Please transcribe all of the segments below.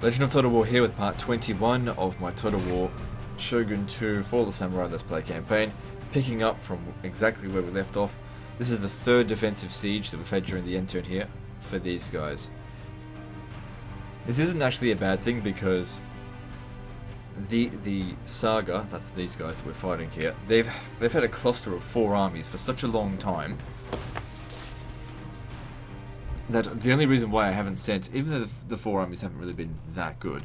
Legend of Total War here with part 21 of my Total War Shogun 2 For the Samurai Let's Play campaign, picking up from exactly where we left off. This is the third defensive siege that we've had during the end turn here for these guys. This isn't actually a bad thing because the saga, that's these guys that we're fighting here, they've had a cluster of 4 armies for such a long time that the only reason why I haven't sent, even though the 4 armies haven't really been that good,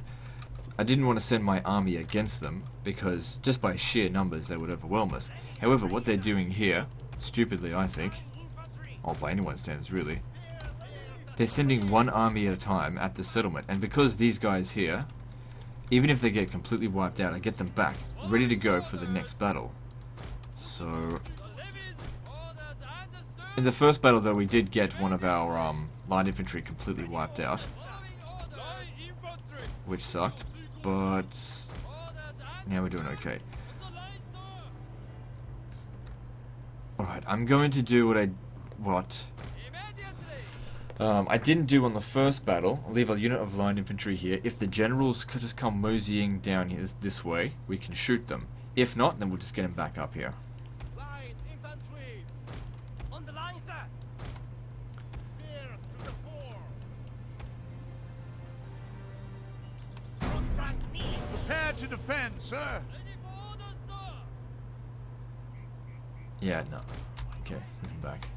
I didn't want to send my army against them because just by sheer numbers they would overwhelm us. However, what they're doing here, stupidly I think, or by anyone's standards really, they're sending 1 army at a time at the settlement, and because these guys here, even if they get completely wiped out, I get them back, ready to go for the next battle. So in the first battle though, we did get one of our light infantry completely wiped out, which sucked, but now we're doing okay. Alright, I'm going to do what I didn't do on the first battle. I'll leave a unit of line infantry here. If the generals could just come moseying down here this way, we can shoot them. If not, then we'll just get them back up here. Prepare to defend, sir. Yeah, no. Okay, move them back.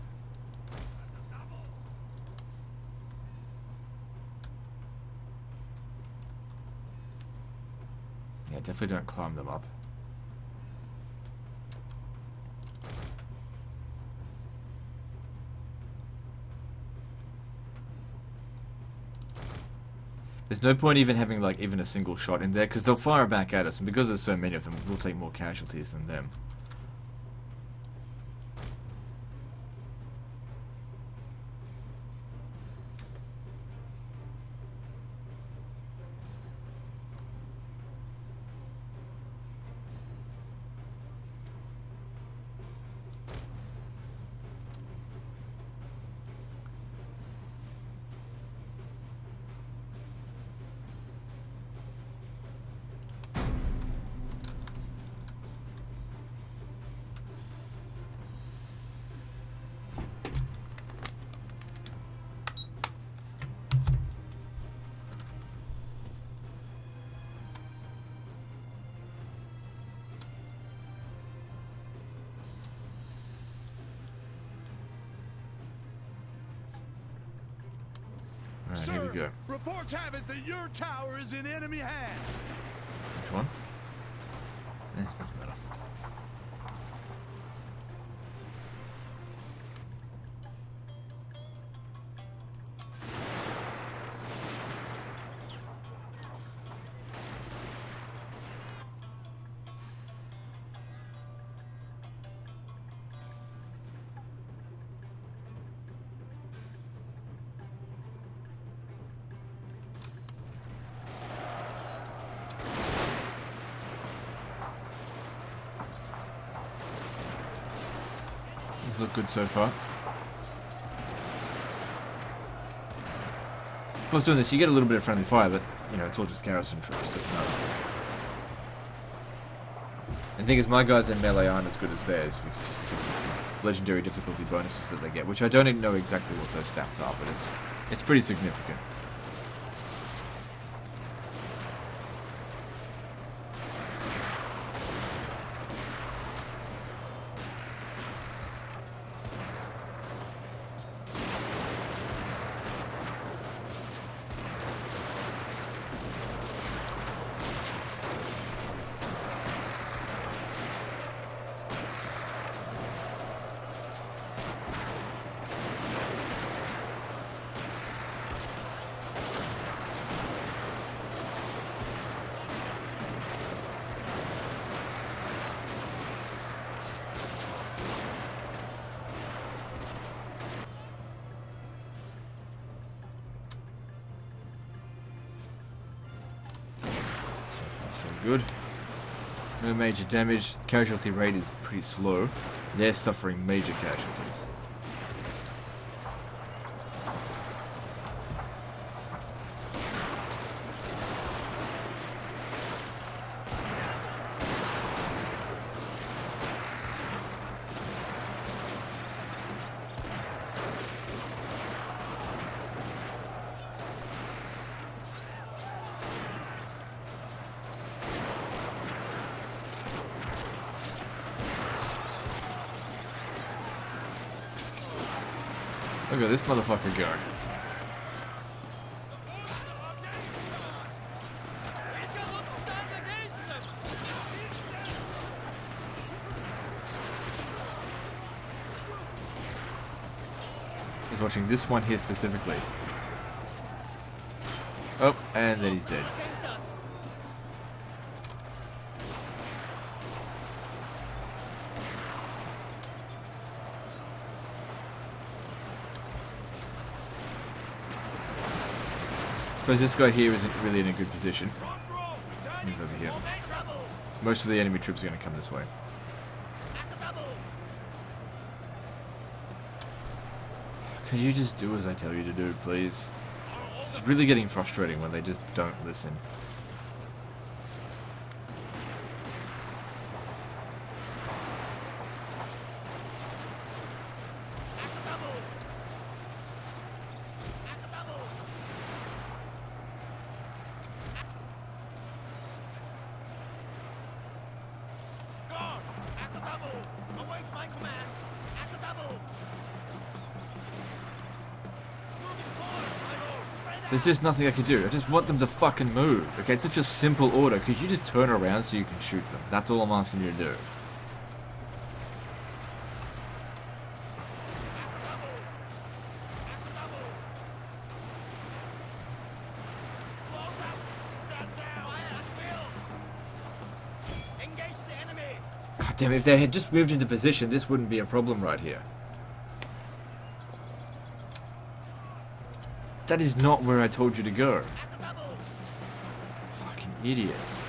Yeah, definitely don't climb them up. There's no point even having like even a single shot in there because they'll fire back at us, and because there's so many of them, we'll take more casualties than them. Alright, here we go. Reports have it that your tower is in enemy hands. Which one? Doesn't matter. Things look good so far. Of course, doing this, you get a little bit of friendly fire, but, you know, it's all just garrison troops, doesn't matter. And the thing is, my guys in melee aren't as good as theirs, because of the legendary difficulty bonuses that they get, which I don't even know exactly what those stats are, but it's pretty significant. So good. No major damage. Casualty rate is pretty slow. They're suffering major casualties. Look at this motherfucker go. He's watching this one here specifically. Oh, and then he's dead. Suppose this guy here isn't really in a good position. Let's move over here. Most of the enemy troops are going to come this way. Can you just do as I tell you to do, please? It's really getting frustrating when they just don't listen. There's just nothing I can do. I just want them to fucking move. Okay, it's such a simple order. Could you just turn around so you can shoot them? That's all I'm asking you to do. God damn it, if they had just moved into position, this wouldn't be a problem right here. That is not where I told you to go. Fucking idiots.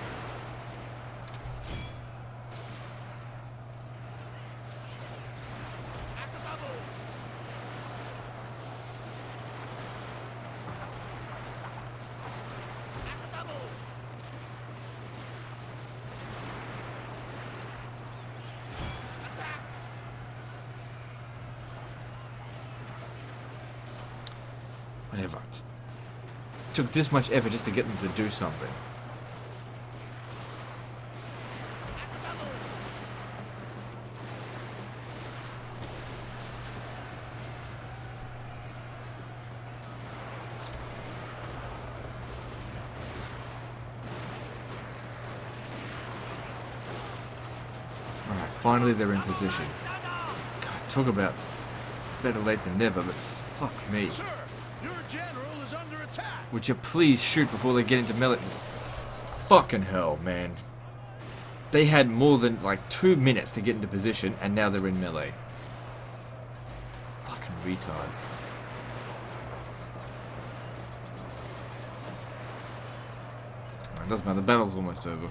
Whatever. It took this much effort just to get them to do something. Alright, finally they're in position. God, talk about better late than never, but fuck me. Sir, your general is under attack. Would you please shoot before they get into melee? Fucking hell, man. They had more than like 2 minutes to get into position, and now they're in melee. Fucking retards. It doesn't matter, the battle's almost over.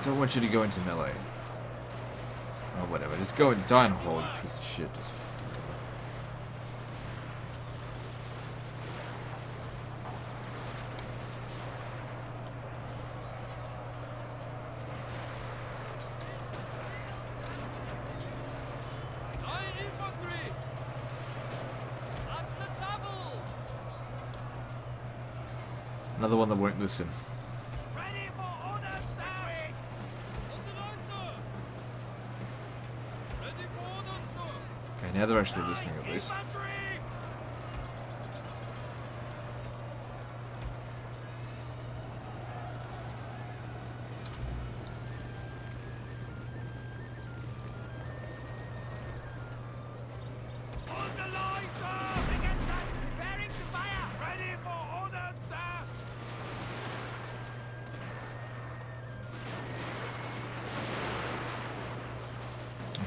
Don't want you to go into melee. Oh, whatever. Just go and die in a hole, you piece of shit. Just... Another one that won't listen. Okay, now they're actually listening at least.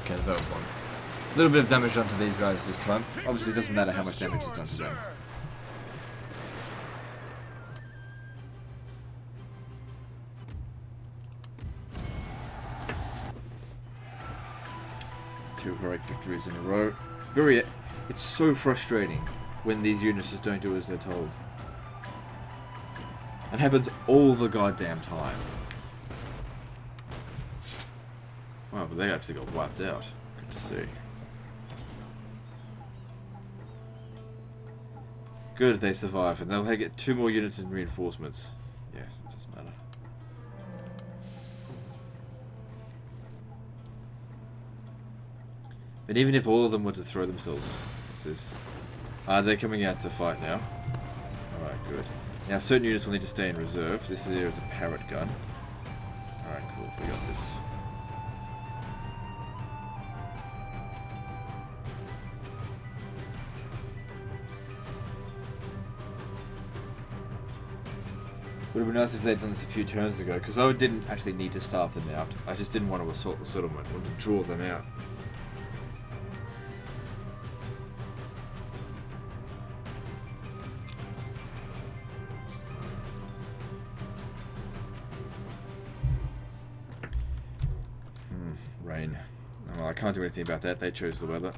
Okay, that was one. A little bit of damage done to these guys this time. Obviously, it doesn't matter how much damage is done to them. Two heroic victories in a row. It's so frustrating when these units just don't do as they're told. It happens all the goddamn time. Wow, but they actually got wiped out. Good to see. Good, they survive, and they'll get 2 more units in reinforcements. Yeah, it doesn't matter. But even if all of them were to throw themselves... What's this? They're coming out to fight now. Alright, good. Now certain units will need to stay in reserve. This here is a parrot gun. Alright, cool. We got this. Would have been nice if they'd done this a few turns ago, because I didn't actually need to starve them out. I just didn't want to assault the settlement. I wanted to draw them out. Rain. Well, I can't do anything about that. They chose the weather.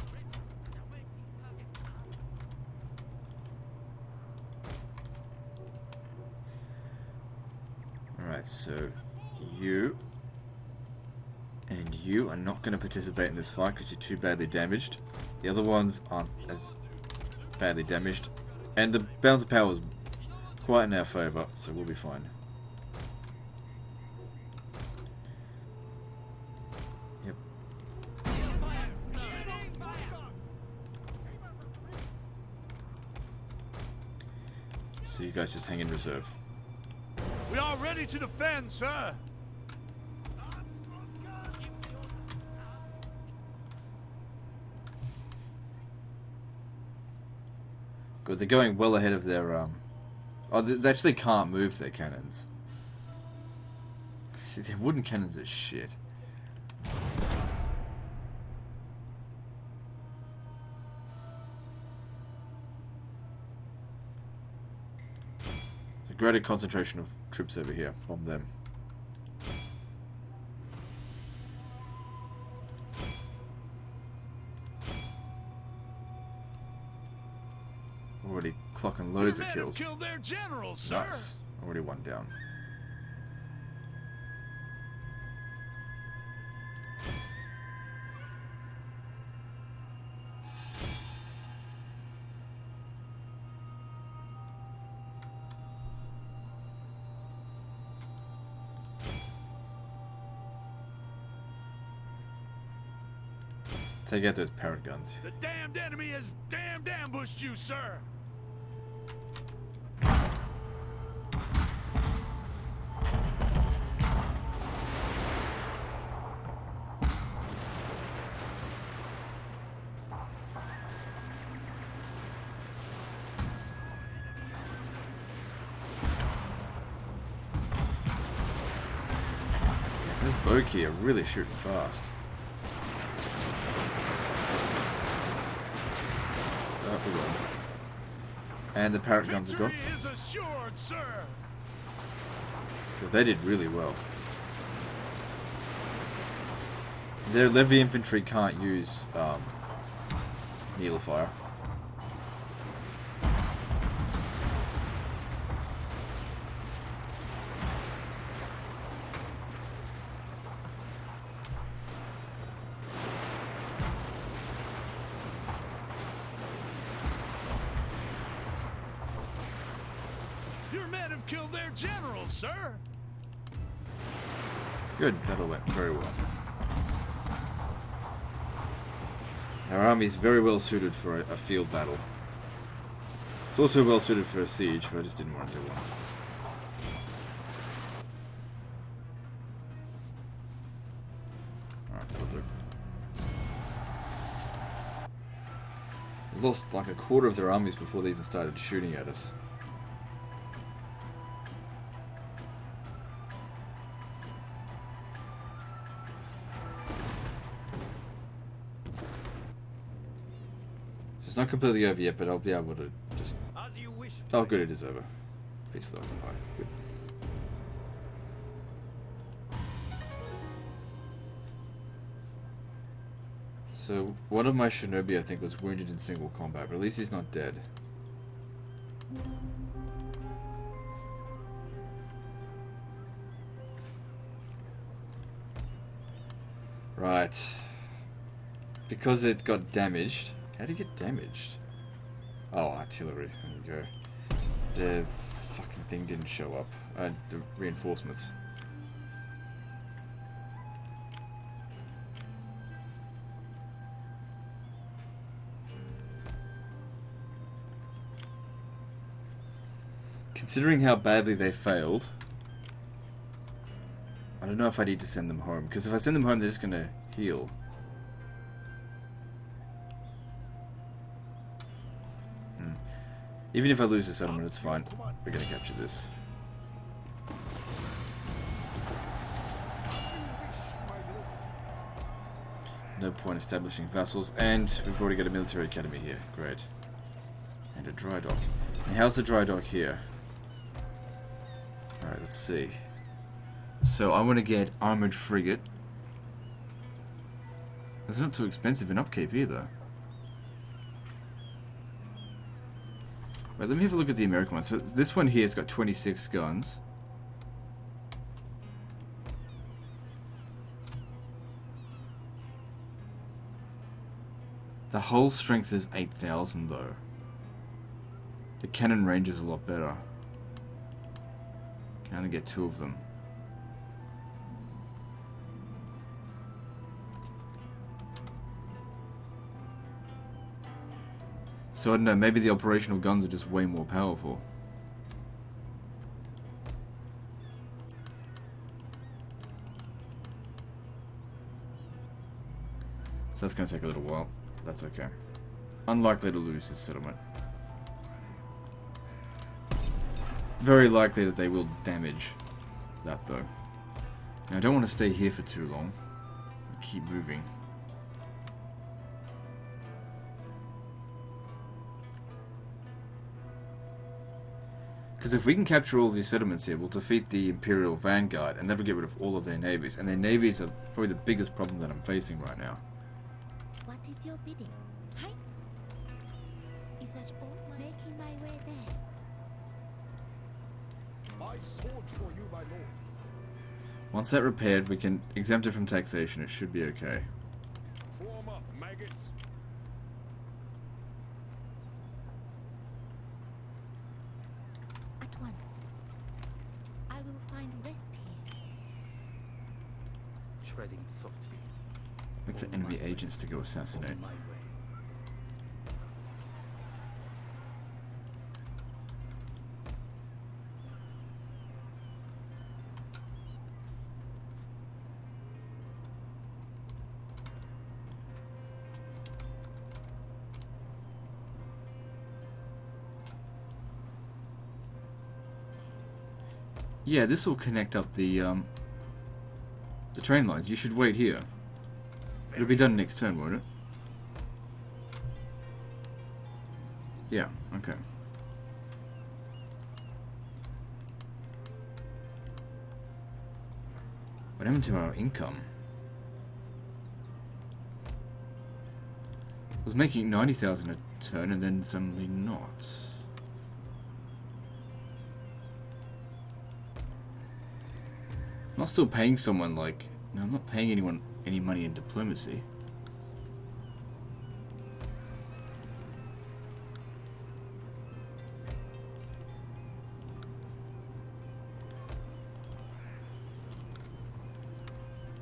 Alright, so you and you are not going to participate in this fight because you're too badly damaged. The other ones aren't as badly damaged. And the balance of power is quite in our favour, so we'll be fine. Yep. So you guys just hang in reserve. We are ready to defend, sir. Good, they're going well ahead of their, Oh, they actually can't move their cannons. See, their wooden cannons are shit. There's a greater concentration of troops over here. Bomb them. Already clocking loads of kills. Killed their general, sir. Nice. Already one down. Take out those parrot guns. The damned enemy has damned ambushed you, sir. This bogey are really shooting fast. And the parrot guns are gone. Victory is assured, sir. They did really well. Their levy infantry can't use needle fire. Your men have killed their general, sir. Good, that'll went very well. Our army is very well suited for a field battle. It's also well suited for a siege, but I just didn't want to do one. Alright, that'll do. They lost like a quarter of their armies before they even started shooting at us. It's not completely over yet, but I'll be able to just... As you wish. Oh, good, it is over. Peacefully occupied. Good. So, one of my shinobi, I think, was wounded in single combat, but at least he's not dead. Right. Because it got damaged... How did it get damaged? Oh, artillery. There you go. The fucking thing didn't show up. The reinforcements. Considering how badly they failed, I don't know if I need to send them home. Because if I send them home, they're just going to heal. Even if I lose the settlement, it's fine. We're going to capture this. No point establishing vassals. And we've already got a military academy here. Great. And a dry dock. And how's the dry dock here? Alright, let's see. So I want to get armored frigate. It's not too expensive in upkeep either. Wait, let me have a look at the American one. So this one here has got 26 guns. The hull strength is 8,000 though. The cannon range is a lot better. Can only get 2 of them. So I don't know, maybe the operational guns are just way more powerful. So that's going to take a little while. That's okay. Unlikely to lose this settlement. Very likely that they will damage that though. Now I don't want to stay here for too long. Keep moving. Because if we can capture all these settlements here, we'll defeat the Imperial Vanguard and that'll get rid of all of their navies. And their navies are probably the biggest problem that I'm facing right now. What is your bidding? Hi. Is that all? Making my way there. My sword for you, my lord. Once that repaired, we can exempt it from taxation. It should be okay. Form up, maggots. At once. I will find rest here. Treading softly. Look for enemy agents to go assassinate. On my way. Yeah, this will connect up the train lines. You should wait here. It'll be done next turn, won't it? Yeah, okay. What happened to our income? I was making 90,000 a turn and then suddenly not. I'm not still paying someone like... No, I'm not paying anyone any money in diplomacy.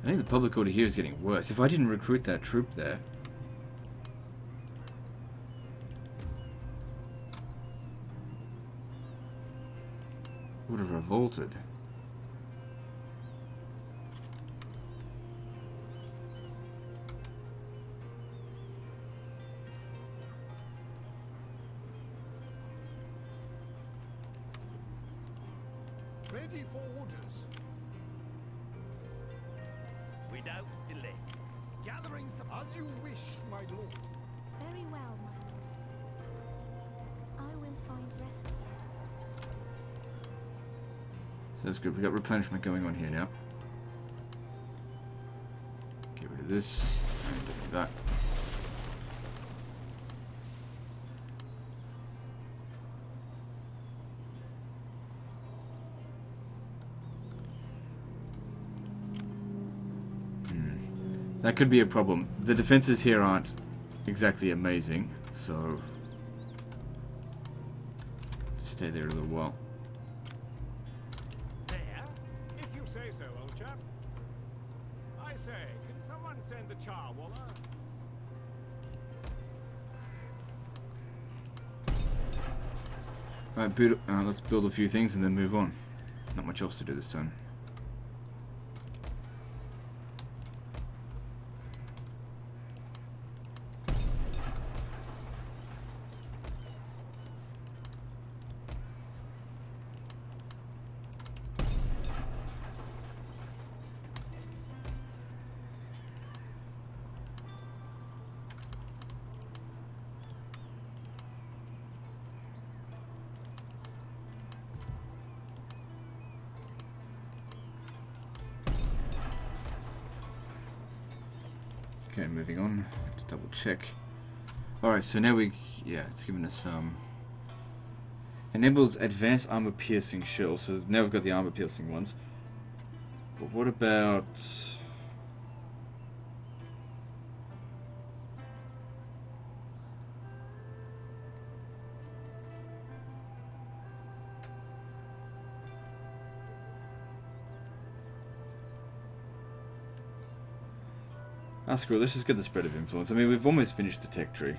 I think the public order here is getting worse. If I didn't recruit that troop there... would have revolted. Ready for orders. Without delay. Gathering some as you wish, my lord. Very well, my lord. I will find rest here. So that's good. We've got replenishment going on here now. Get rid of this. And get rid of that. That could be a problem. The defenses here aren't exactly amazing, so stay there a little while. There? If you say so, old chap. I say, can someone send the charwaller? Right, let's build a few things and then move on. Not much else to do this time. Okay, moving on. Let's double check. Alright, so now it's given us enables advanced armor piercing shells. So now we've got the armor piercing ones. But what about screw it, let's just get the spread of influence. I mean, we've almost finished the tech tree.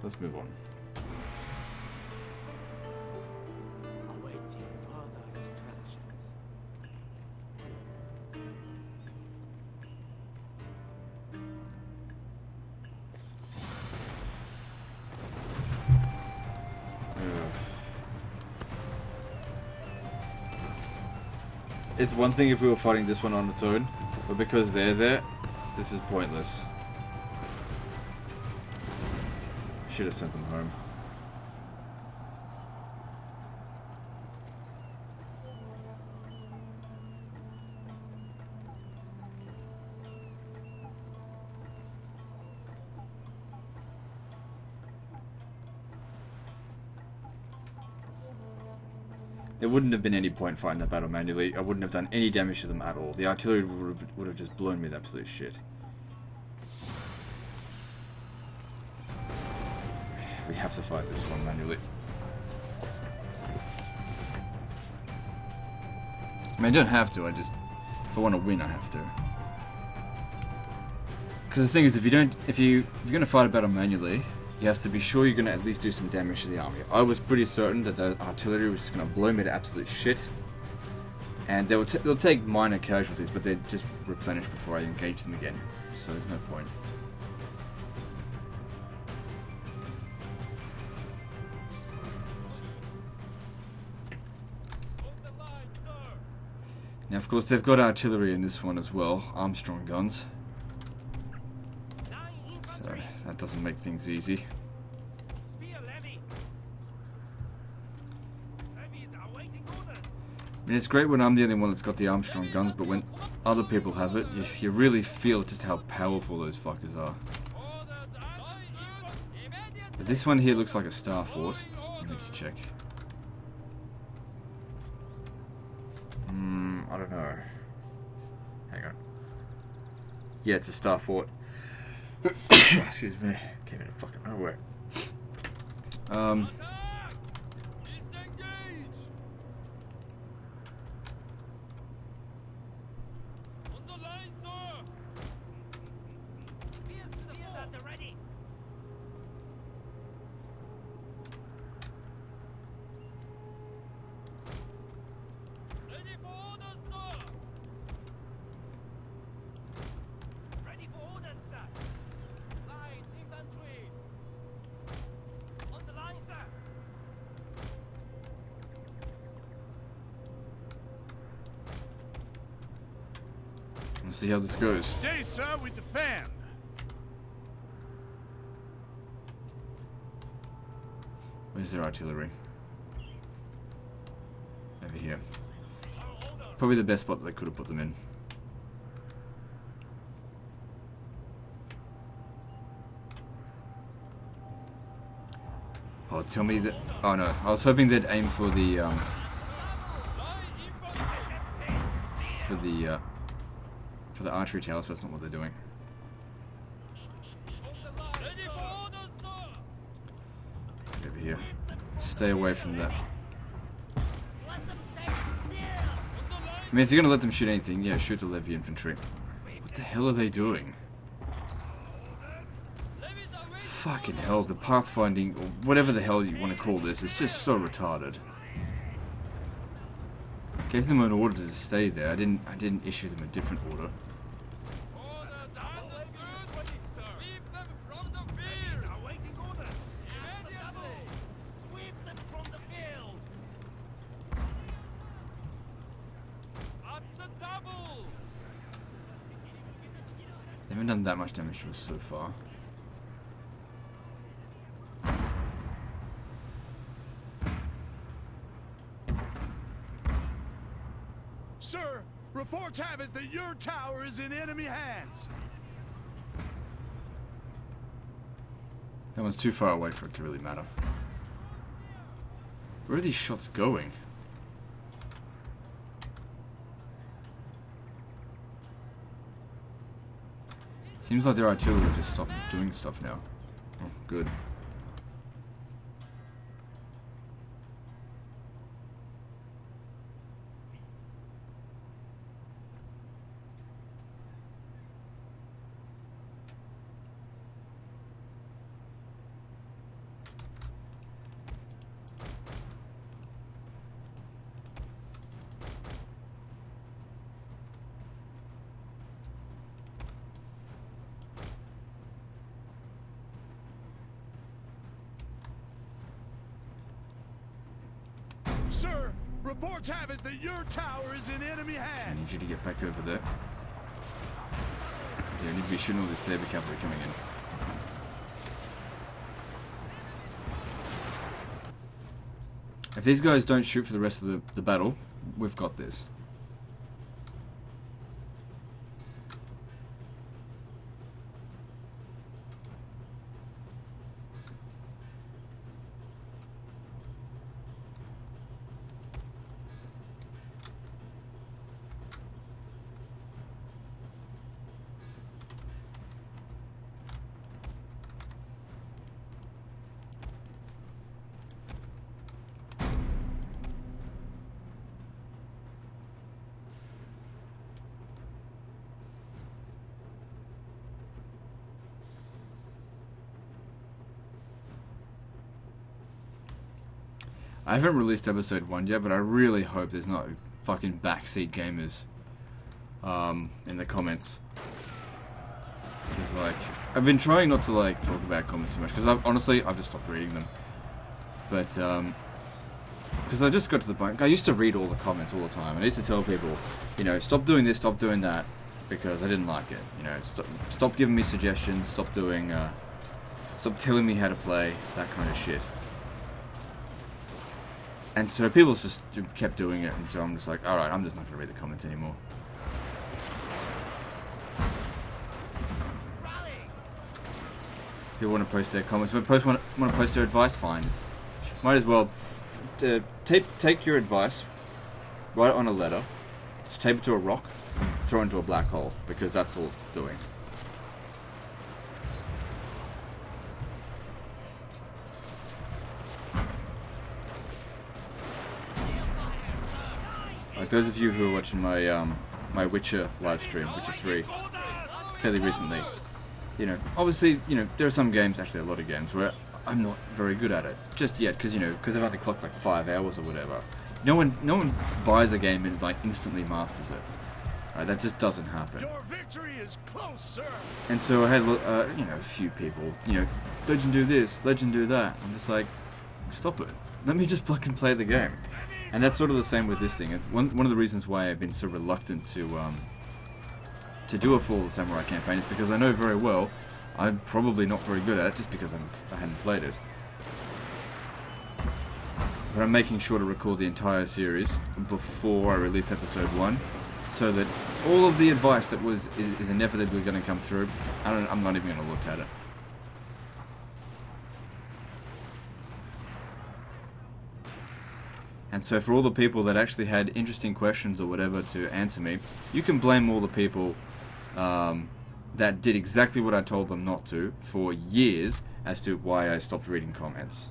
Let's move on. Awaiting further instructions. It's one thing if we were fighting this one on its own, but because they're there, this is pointless. Should have sent them home. There wouldn't have been any point fighting that battle manually. I wouldn't have done any damage to them at all. The artillery would have just blown me to absolute shit. We have to fight this one manually. I mean, I don't have to. If I want to win, I have to. Because the thing is, if you're going to fight a battle manually, you have to be sure you're going to at least do some damage to the army. I was pretty certain that the artillery was just going to blow me to absolute shit. And they'll take minor casualties, but they'd just replenish before I engage them again. So there's no point. Now, of course, they've got artillery in this one as well. Armstrong guns. So that doesn't make things easy. I mean, it's great when I'm the only one that's got the Armstrong guns, but when other people have it, you really feel just how powerful those fuckers are. But this one here looks like a star fort. Let me just check. I don't know. Hang on. Yeah, it's a star fort. Excuse me. Came out of fucking nowhere. Let's see how this goes. Stay, sir, we defend. Where's their artillery? Over here. Probably the best spot that they could have put them in. Oh, tell me that. Oh no, I was hoping they'd aim for the for the archery towers, but that's not what they're doing. Get over here. Stay away from that. I mean, if you're gonna let them shoot anything, yeah, shoot the levy infantry. What the hell are they doing? Fucking hell, the pathfinding, or whatever the hell you want to call this, is just so retarded. Gave them an order to stay there. I didn't issue them a different order. They haven't done that much damage to us so far. Sir, reports have it that your tower is in enemy hands. That one's too far away for it to really matter. Where are these shots going? Seems like their artillery have just stopped doing stuff now. Oh, good. Sir, reports have it that your tower is in enemy I hands. need you to get back over there. Because I need to be shooting all this saber cavalry coming in. If these guys don't shoot for the rest of the battle, we've got this. I haven't released episode 1 yet, but I really hope there's no fucking backseat gamers in the comments. Because, like, I've been trying not to, like, talk about comments too much, because honestly, I've just stopped reading them. But, because I just got to the point, I used to read all the comments all the time, and I used to tell people, you know, stop doing this, stop doing that, because I didn't like it. You know, stop giving me suggestions, stop doing, stop telling me how to play, that kind of shit. And so people just kept doing it, and so I'm just like, alright, I'm just not going to read the comments anymore. People want to post their comments, but want to post their advice, fine. Might as well take your advice, write it on a letter, just tape it to a rock, throw it into a black hole, because that's all it's doing. Like those of you who are watching my my Witcher live stream, Witcher 3, fairly recently, you know, obviously, you know, there are some games, actually a lot of games, where I'm not very good at it just yet, because I've only clocked like 5 hours or whatever. No one buys a game and like instantly masters it. Right, that just doesn't happen. Your victory is close, sir. And so I had a few people, legend do this, legend do that. I'm just like, stop it. Let me just fucking play the game. And that's sort of the same with this thing. One of the reasons why I've been so reluctant to do a full samurai campaign is because I know very well I'm probably not very good at it just because I hadn't played it. But I'm making sure to record the entire series before I release episode 1, so that all of the advice that is inevitably going to come through, I'm not even going to look at it. And so for all the people that actually had interesting questions or whatever to answer me, you can blame all the people that did exactly what I told them not to for years as to why I stopped reading comments.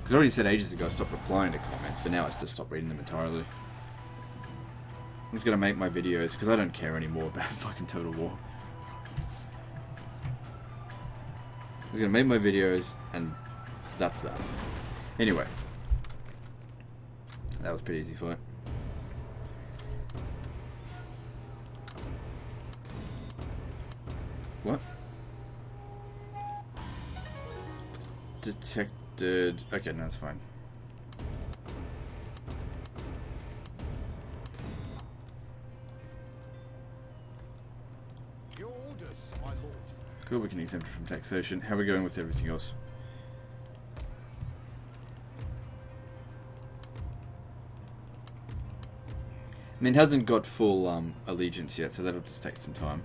Because I already said ages ago I stopped replying to comments, but now I just stopped reading them entirely. I'm just gonna make my videos, because I don't care anymore about fucking Total War. I'm just gonna make my videos, and that's that. Anyway. That was a pretty easy fight. What? Detected... Okay, no, that's fine. Your orders, my lord. Cool, we can exempt it from taxation. How are we going with everything else? I mean, it hasn't got full allegiance yet, so that'll just take some time.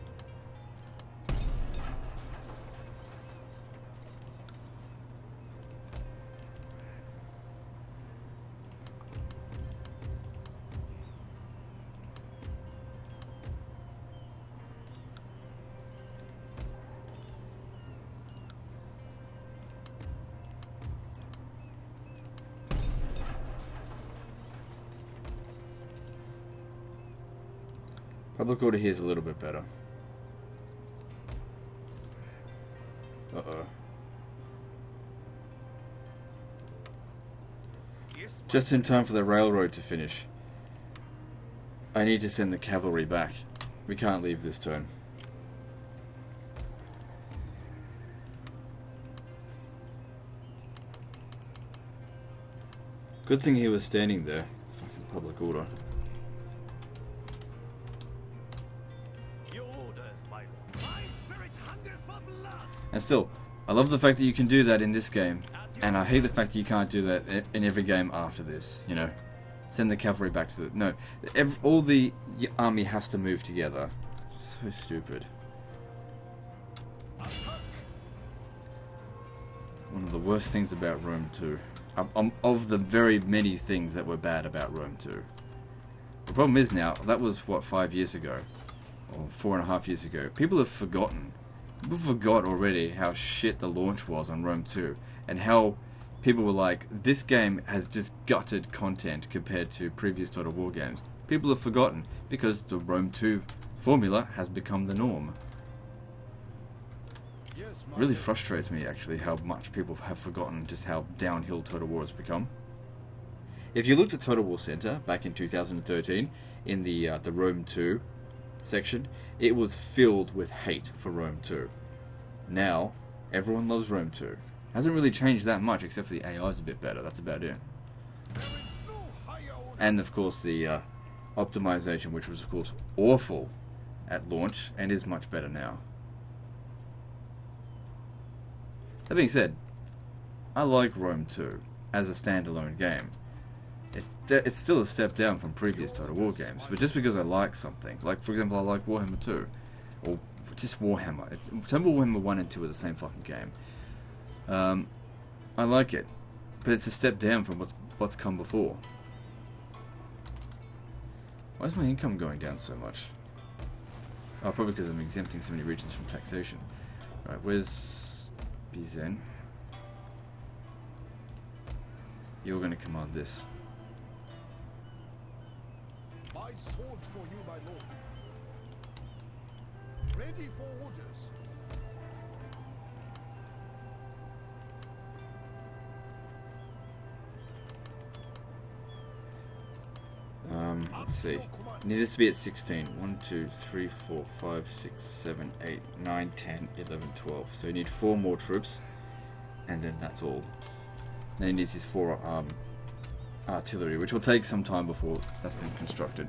Public order here is a little bit better. Uh-oh. Yes, Just in time for the railroad to finish. I need to send the cavalry back. We can't leave this turn. Good thing he was standing there. Fucking public order. your orders, my lord. My spirit hungers for blood. And still, I love the fact that you can do that in this game, and I hate the fact that you can't do that in every game after this, you know. Send the cavalry back to the... No, all the army has to move together. So stupid. One of the worst things about Rome 2. Of the very many things that were bad about Rome 2. The problem is now, that was, what, 5 years ago? Or 4.5 years ago. People have forgotten. People forgot already how shit the launch was on Rome 2. And how people were like, this game has just gutted content compared to previous Total War games. People have forgotten because the Rome 2 formula has become the norm. Yes, my Really frustrates me actually how much people have forgotten just how downhill Total War has become. If you looked at Total War Center back in 2013 in the Rome 2 section, it was filled with hate for Rome 2. Now, everyone loves Rome 2. Hasn't really changed that much except for the AI's a bit better. That's about it. There is no higher order. And of course the optimization, which was of course awful at launch and is much better now. That being said, I like Rome 2 as a standalone game. It's still a step down from previous Total War games, but just because I like something, like for example I like Warhammer 2, or just Warhammer. Temple Warhammer 1 and 2 are the same fucking game. I like it, but it's a step down from what's come before. Why is my income going down so much? Oh, probably because I'm exempting so many regions from taxation. Right, where's Bizen? You're going to command this. My sword for you, my lord. Ready for orders. Let's see. Need this to be at 16. 1, 2, 3, 4, 5, 6, 7, 8, 9, 10, 11, 12. So you need 4 more troops, and then that's all. Then he needs his 4 artillery, which will take some time before that's been constructed.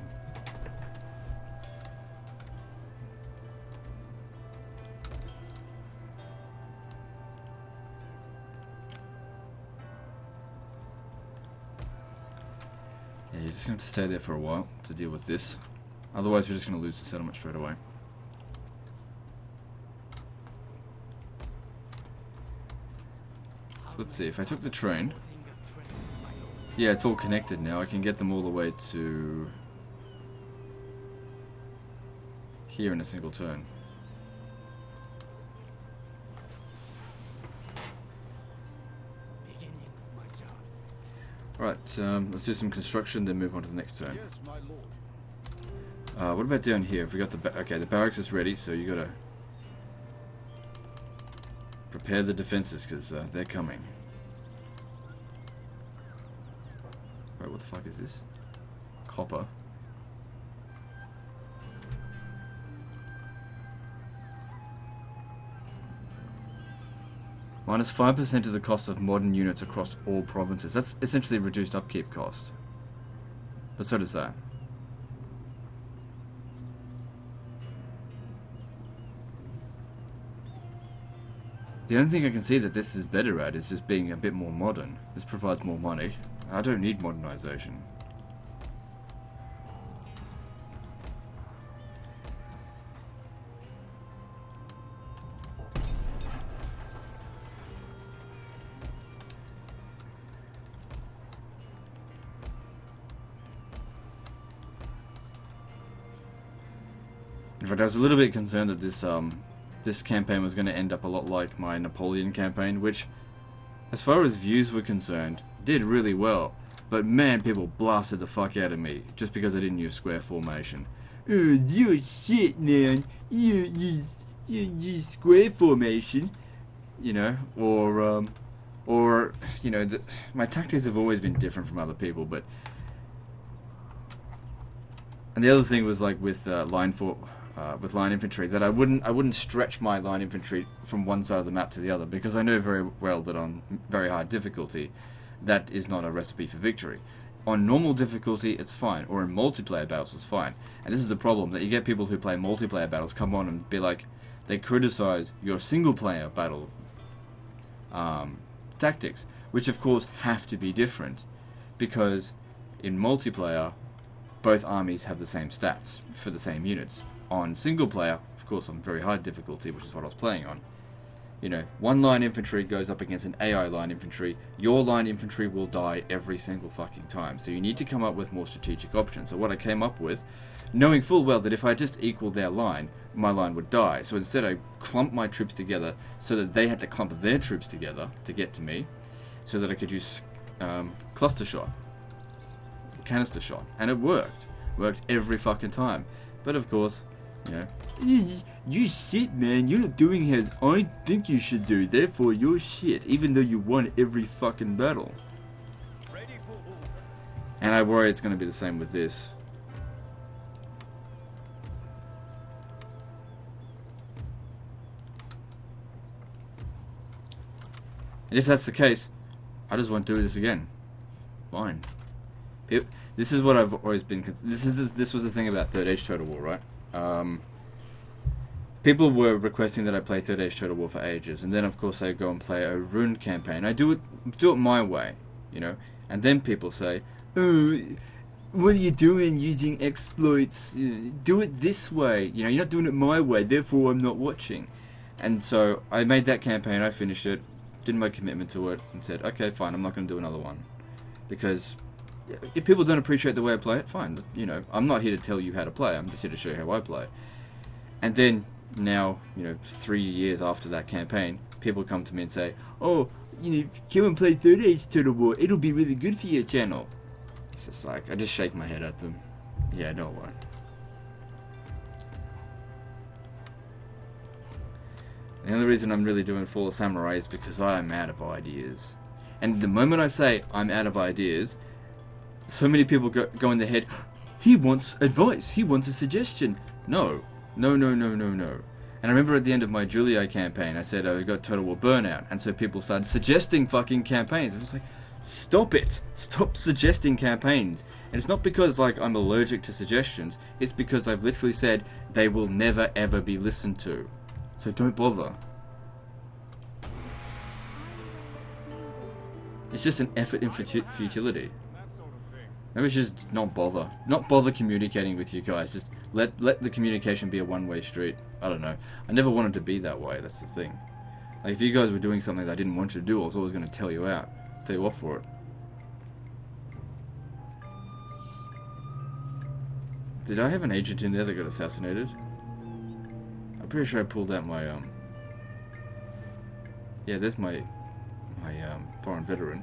Yeah, you're just going to have to stay there for a while to deal with this. Otherwise, we're just going to lose the settlement straight away. So let's see, if I took the train... Yeah, it's all connected now. I can get them all the way to... here in a single turn. Right, let's do some construction, then move on to the next turn. Yes, my lord. What about down here? If we got the okay, the barracks is ready, so you gotta prepare the defenses because they're coming. Wait, what the fuck is this? Copper. Minus 5% of the cost of modern units across all provinces. That's essentially reduced upkeep cost. But so does that. The only thing I can see that this is better at is just being a bit more modern. This provides more money. I don't need modernization. In fact, I was a little bit concerned that this campaign was going to end up a lot like my Napoleon campaign, which, as far as views were concerned, did really well. But man, people blasted the fuck out of me just because I didn't use square formation. You're shit, man. You use square formation, you know, or you know, my tactics have always been different from other people, but. And the other thing was like with line infantry, that I wouldn't stretch my line infantry from one side of the map to the other, because I know very well that on very high difficulty, that is not a recipe for victory. On normal difficulty, it's fine, or in multiplayer battles, it's fine. And this is the problem, that you get people who play multiplayer battles come on and be like, they criticize your single player battle tactics, which of course have to be different, because in multiplayer, both armies have the same stats for the same units. On single player, of course on very high difficulty, which is what I was playing on, you know, one line infantry goes up against an AI line infantry, your line infantry will die every single fucking time. So you need to come up with more strategic options. So what I came up with, knowing full well that if I just equal their line, my line would die. So instead I clumped my troops together so that they had to clump their troops together to get to me, so that I could use cluster shot, canister shot, and it worked. Worked every fucking time. But of course, you know, you shit, man. You're not doing as I think you should do. Therefore, you're shit, even though you won every fucking battle. Ready for war. And I worry it's going to be the same with this. And if that's the case, I just won't do this again. Fine. This is what I've always been. This was the thing about Third Age Total War, right? People were requesting that I play Third Age Total War for ages, and then of course I go and play a rune campaign. I do it my way, you know. And then people say, "Oh, what are you doing using exploits? Do it this way. You know, you're not doing it my way. Therefore, I'm not watching." And so I made that campaign. I finished it, did my commitment to it, and said, "Okay, fine. I'm not going to do another one," because if people don't appreciate the way I play it, fine. You know, I'm not here to tell you how to play. I'm just here to show you how I play. And then now, you know, 3 years after that campaign, people come to me and say, "Oh, you know, come and play Third Age Total War. It'll be really good for your channel." It's just like, I just shake my head at them. Yeah, no, it won't. The only reason I'm really doing Fall of Samurai is because I am out of ideas. And the moment I say I'm out of ideas, so many people go in their head, "He wants advice, he wants a suggestion." No. And I remember at the end of my Julia campaign, I said I got Total War Burnout, and so people started suggesting fucking campaigns. I was like, stop it! Stop suggesting campaigns. And it's not because, like, I'm allergic to suggestions, it's because I've literally said they will never ever be listened to. So don't bother. It's just an effort in futility. Maybe it's just not bother. Not bother communicating with you guys. Just let the communication be a one-way street. I don't know. I never wanted to be that way, that's the thing. Like, if you guys were doing something that I didn't want you to do, I was always going to tell you out. Tell you off for it. Did I have an agent in there that got assassinated? I'm pretty sure I pulled out my, Yeah, there's my foreign veteran.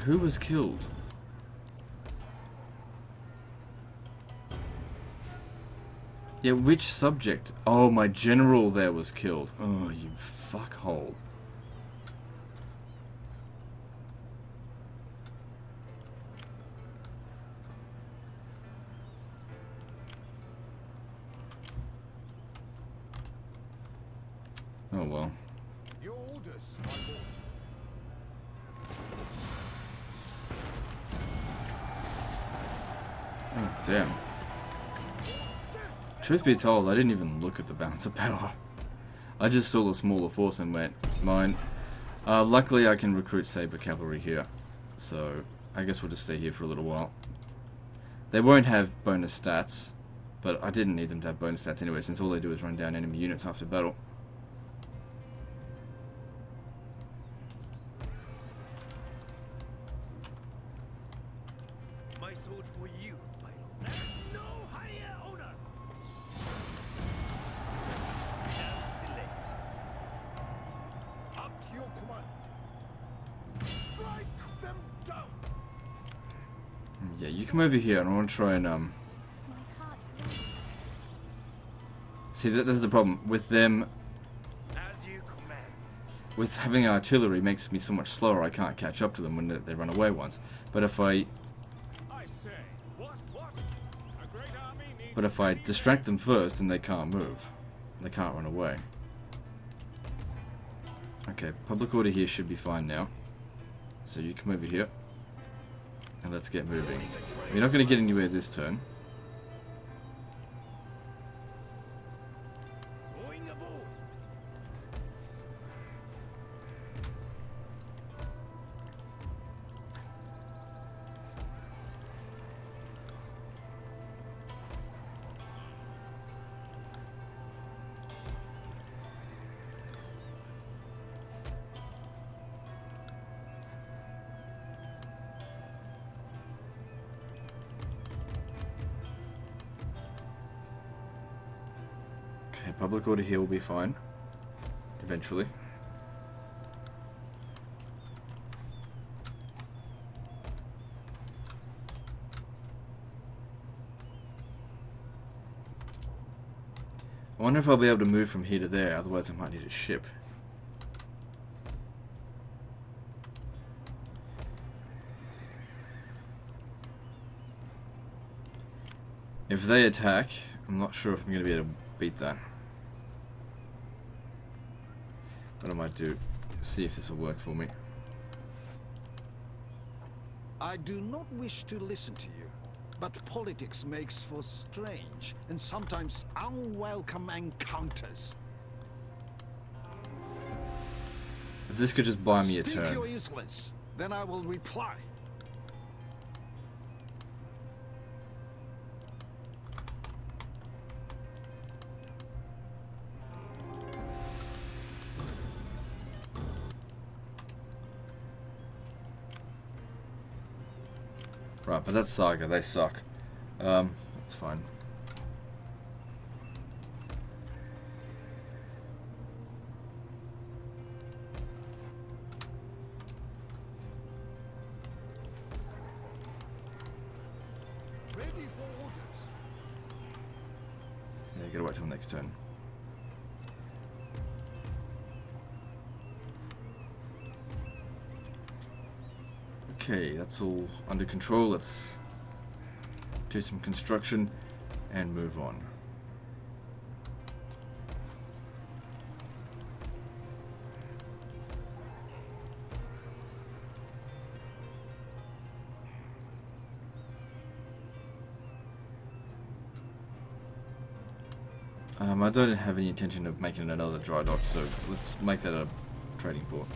Who was killed? Yeah, which subject? Oh, my general there was killed. Oh, you fuckhole. Oh well. Your orders, my lord. Oh, damn. Truth be told, I didn't even look at the balance of power. I just saw the smaller force and went, mine. Luckily I can recruit saber cavalry here, so I guess we'll just stay here for a little while. They won't have bonus stats, but I didn't need them to have bonus stats anyway, since all they do is run down enemy units after battle. My sword for you, my lord. There's no higher honor. No delay. At your command. Strike them down. Yeah, you come over here and I want to try and My heart breaks. see, this is the problem with them. As you command. With having artillery makes me so much slower, I can't catch up to them when they run away once. But if I I say, what? A great army needs But if I distract them first, then they can't move. They can't run away. Okay, public order here should be fine now. So you come over here. And let's get moving. We're not going to get anywhere this turn. Going aboard. Okay, public order here will be fine. Eventually. I wonder if I'll be able to move from here to there, otherwise I might need a ship. If they attack, I'm not sure if I'm going to be able to beat that. What I might do, see if this will work for me. I do not wish to listen to you, but politics makes for strange and sometimes unwelcome encounters. If this could just buy me a Speak turn. your insolence, then I will reply. Right, but that's Saga, they suck. That's fine. Ready for orders. Yeah, gotta wait till next turn. Okay, that's all under control. Let's do some construction and move on. I don't have any intention of making it another dry dock, so let's make that a trading port.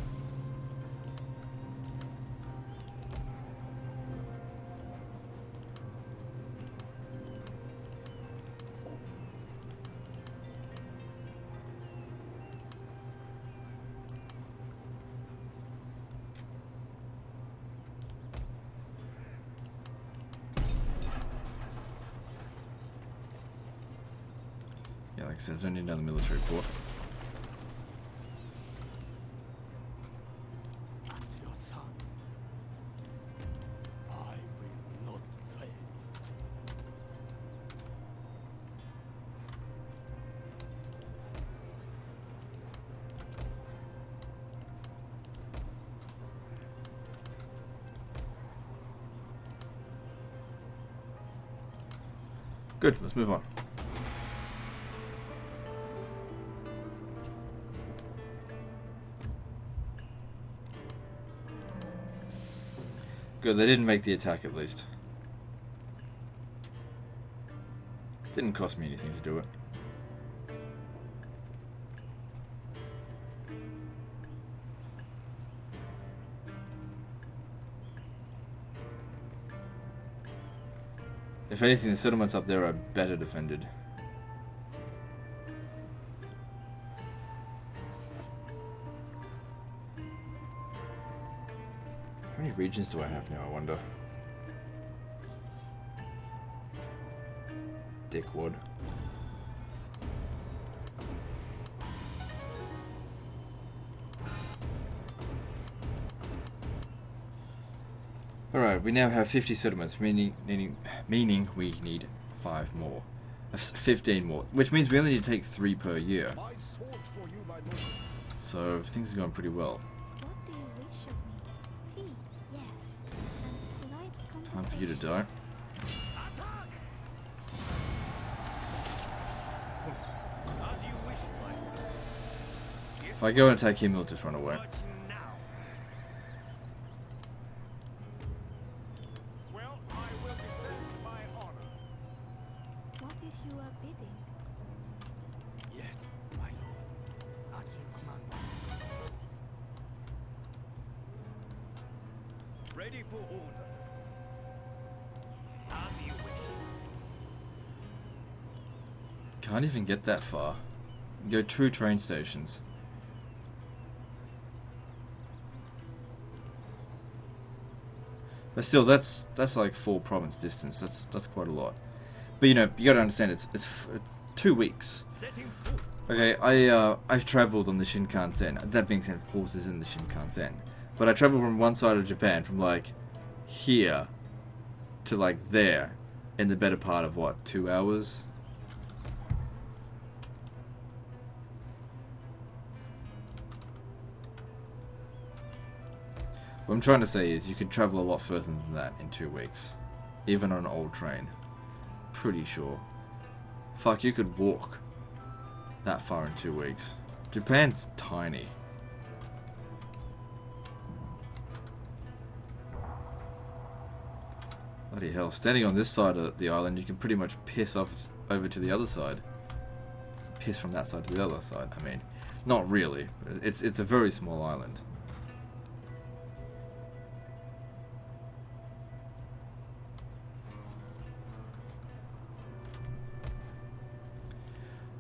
Yeah, like I said, I don't need another military port. At your thoughts. Good, let's move on. Good, they didn't make the attack at least. Didn't cost me anything to do it. If anything, the settlements up there are better defended. How many regions do I have now, I wonder? Dickwad. Alright, we now have 50 settlements, meaning we need 5 more. 15 more, which means we only need to take 3 per year. My sword for you, my lord. So things are going pretty well. What do you wish of me? Tea, yes. And polite Time for you to conversation. die. Attack! As you wish, my lord. Yes, If I go and attack him, he'll just run away. but now. Well, I will defend my honor. What is your bidding? Yes, my lord. As you command. Ready for orders. As you wish. Can't even get that far. Go 2 train stations. But still, that's like 4 province distance. That's quite a lot. But you know, you gotta understand, it's 2 weeks. Setting forth. Okay, I've travelled on the Shinkansen. That being said, of course, is in the Shinkansen. But I travelled from one side of Japan, from like here to like there, in the better part of what, 2 hours? What I'm trying to say is you could travel a lot further than that in 2 weeks. Even on an old train. Pretty sure. Fuck, you could walk that far in 2 weeks. Japan's tiny. Bloody hell. Standing on this side of the island, you can pretty much piss off over to the other side. Piss from that side to the other side, I mean. Not really. It's a very small island.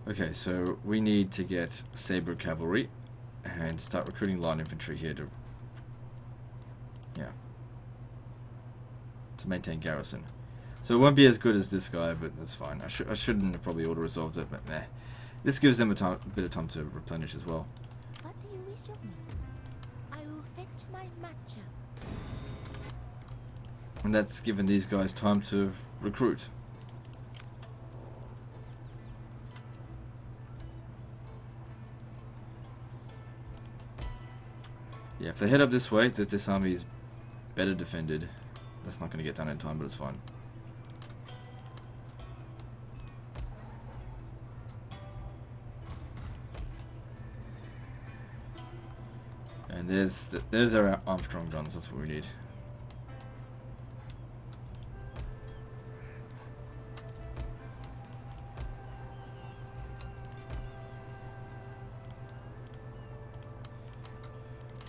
Okay, so we need to get Saber Cavalry and start recruiting light infantry here to, yeah, to maintain garrison. So it won't be as good as this guy, but that's fine. I shouldn't have probably auto-resolved it, but meh. This gives them a bit of time to replenish as well. What do you wish of me? I will fetch my matcha. And that's given these guys time to recruit. Yeah, if they head up this way, that this army is better defended. That's not going to get done in time, but it's fine. And there's our Armstrong guns. That's what we need.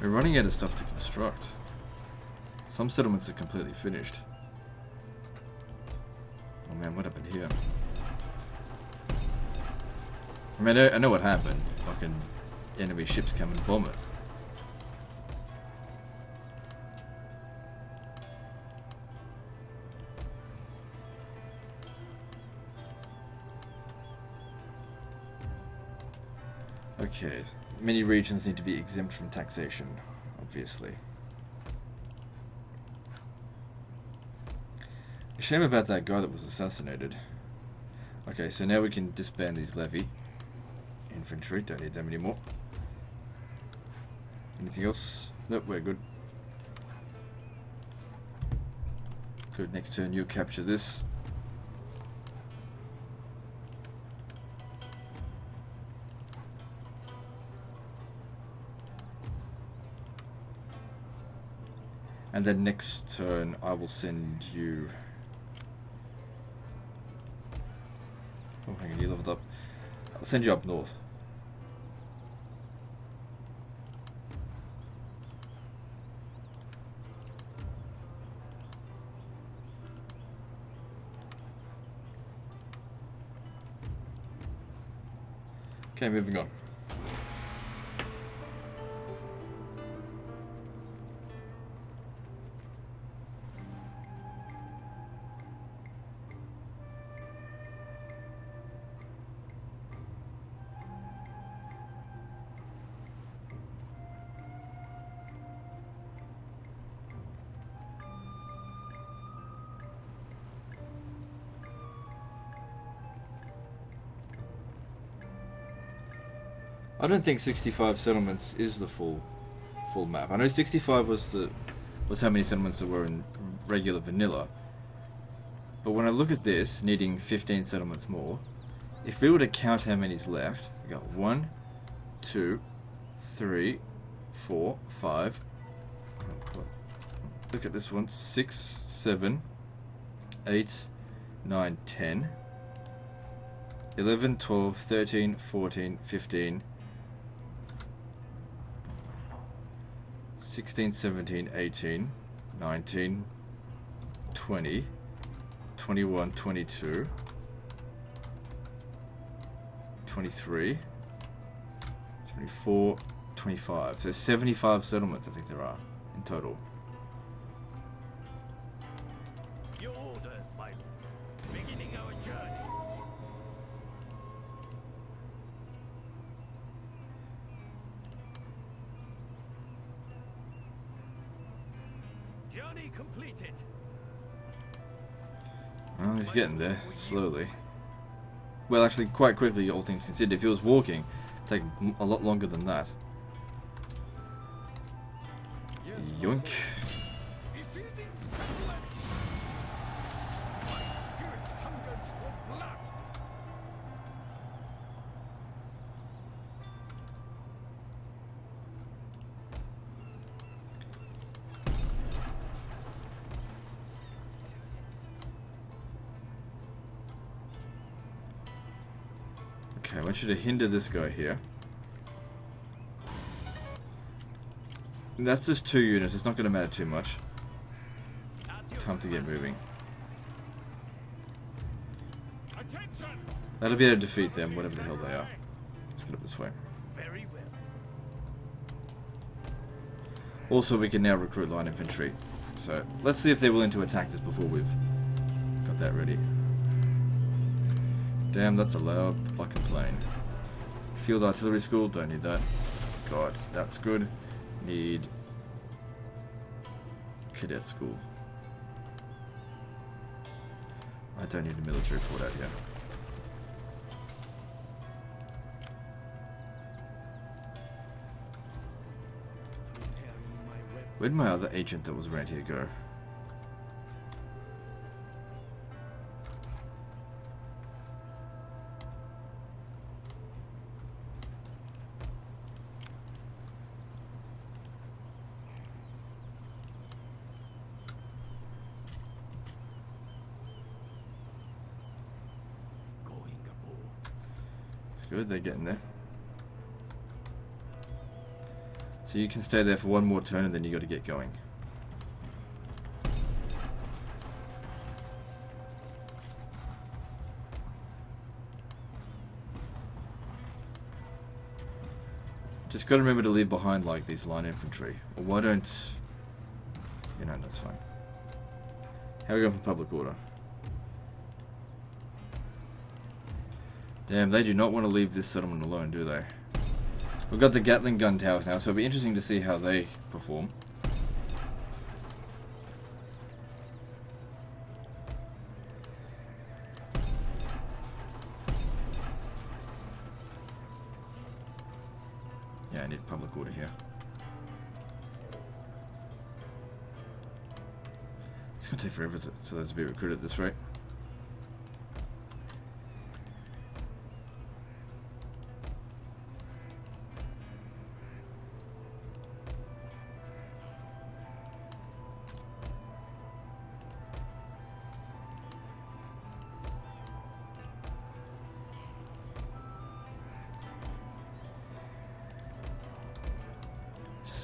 We're running out of stuff to construct. Some settlements are completely finished. Oh man, what happened here? I mean, I know what happened. Fucking enemy ships come and bomb it. Okay, many regions need to be exempt from taxation, obviously. A shame about that guy that was assassinated. Okay, so now we can disband these levy infantry, don't need them anymore. Anything else? Nope, we're good. Good, next turn you capture this. And then next turn, I will send you... Oh, hang on, you leveled up. I'll send you up north. Okay, moving on. I don't think 65 settlements is the full map. I know 65 was how many settlements there were in regular vanilla. But when I look at this, needing 15 settlements more, if we were to count how many's left, we got 1, 2, 3, 4, 5. Look at this one: 6, 7, 8, 9, 10, 11, 12, 13, 14, 15. 16, 17, 18, 19, 20, 21, 22, 23, 24, 25. So 75 settlements I think there are in total. Your orders, my lord. Beginning our journey. Journey completed. Well, he's getting there, slowly. Well, actually, quite quickly, all things considered. If he was walking, it'd take a lot longer than that. Yoink. Besieging Shogunate. My spirit hungers for blood. Okay, I want you to hinder this guy here. That's just 2 units, it's not going to matter too much. Time to get moving. Attention! That'll be able to defeat them, whatever the hell they are. Let's get up this way. Very well. Also, we can now recruit line infantry. So, let's see if they're willing to attack this before we've got that ready. Damn, that's a loud fucking plane. Field artillery school, don't need that. God, that's good. Need cadet school. I don't need a military port out here. Where'd my other agent that was around here go? Good, they're getting there. So you can stay there for one more turn and then you got to get going. Just got to remember to leave behind like these line infantry. Or why don't... You know, that's fine. How are we going for public order? Damn, they do not want to leave this settlement alone, do they? We've got the Gatling gun towers now, so it'll be interesting to see how they perform. Yeah, I need public order here. It's going to take forever so there's to be recruited at this rate.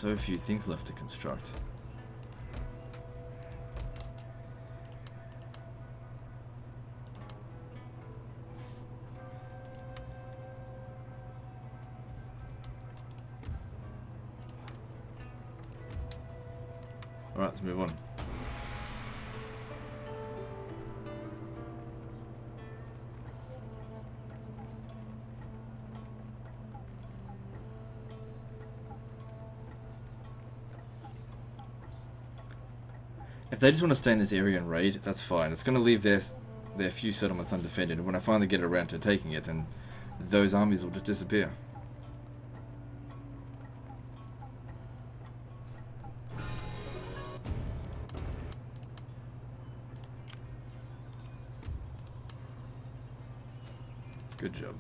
so few things left to construct. Alright, let's move on. If they just want to stay in this area and raid, that's fine. It's going to leave their few settlements undefended, and when I finally get around to taking it, then those armies will just disappear. Good job.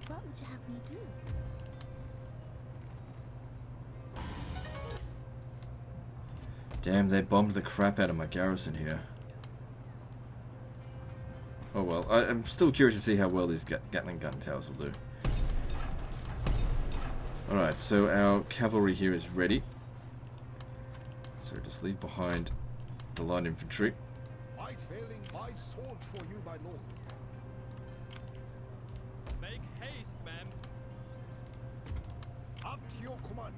What would you have me do? Damn, they bombed the crap out of my garrison here. Oh well, I'm still curious to see how well these Gatling gun towers will do. Alright, so our cavalry here is ready. So just leave behind the light infantry. My failing my sword for you, my lord. Make haste, ma'am. Up to your command.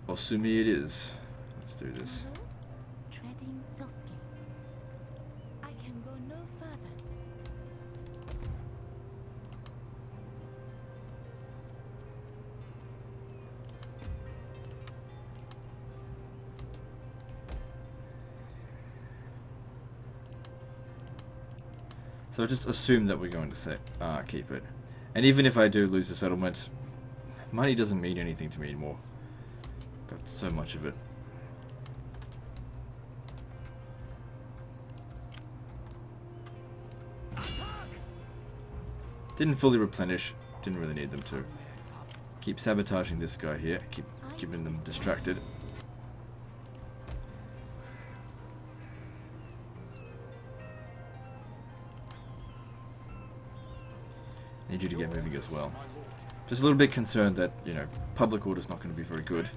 Osumi it is. Let's do this. My lord, treading softly. I can go no further. So just assume that we're going to keep it. And even if I do lose the settlement, money doesn't mean anything to me anymore. Got so much of it. Didn't fully replenish. Didn't really need them to. Keep sabotaging this guy here. Keep keeping them distracted. Need you to get moving as well. Just a little bit concerned that, you know, public order's not going to be very good.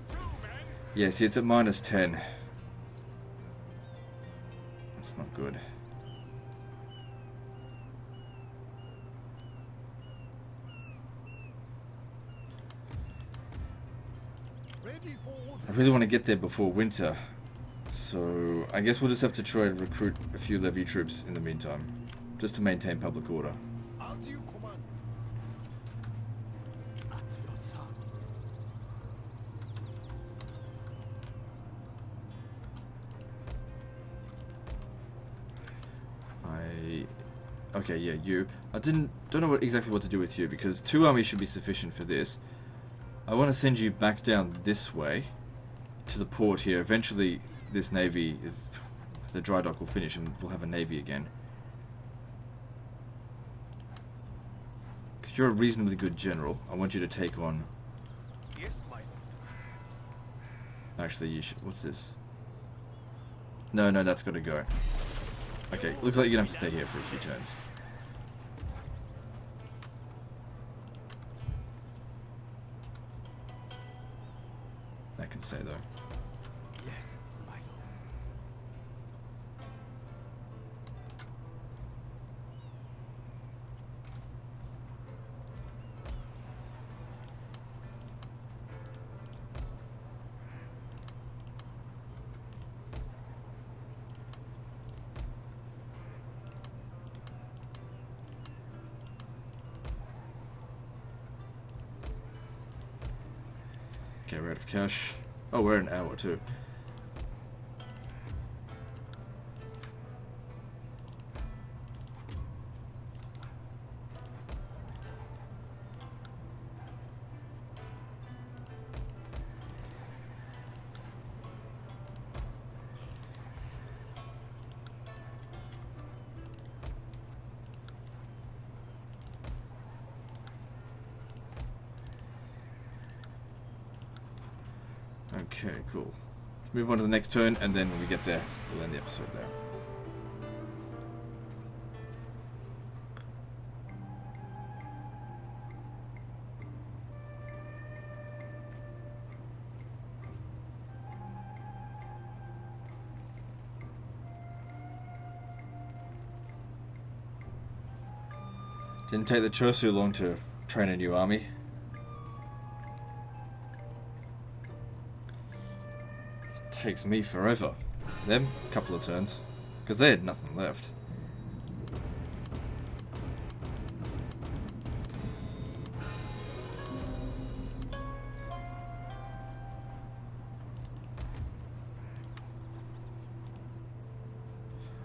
Yeah, see, it's at -10. That's not good. Ready for order. I really want to get there before winter. So, I guess we'll just have to try and recruit a few levy troops in the meantime. Just to maintain public order. As you command. At your service. Okay, yeah, you. I don't know exactly what to do with you, because 2 armies should be sufficient for this. I want to send you back down this way to the port here. Eventually, this navy the dry dock will finish and we'll have a navy again. Because you're a reasonably good general. I want you to take on... Yes, my lord. Actually, you should... What's this? No, that's got to go. Okay, looks like you're going to have to stay here for a few turns. That can stay though. Yes, my lord. Okay, we're out of cash. Oh, we're an hour too. Okay, cool. Let's move on to the next turn, and then when we get there, we'll end the episode there. Didn't take the Chosu long to train a new army. Takes me forever. Them, a couple of turns. Because they had nothing left.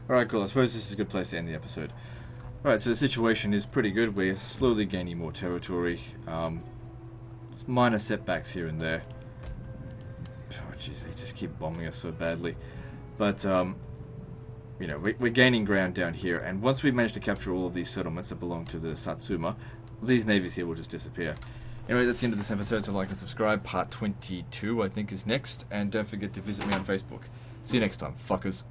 Alright, cool. I suppose this is a good place to end the episode. Alright, so the situation is pretty good. We're slowly gaining more territory. Minor setbacks here and there. Oh, jeez, they just keep bombing us so badly. But, you know, we're gaining ground down here, and once we manage to capture all of these settlements that belong to the Satsuma, these navies here will just disappear. Anyway, that's the end of this episode, so like and subscribe. Part 22, I think, is next, and don't forget to visit me on Facebook. See you next time, fuckers.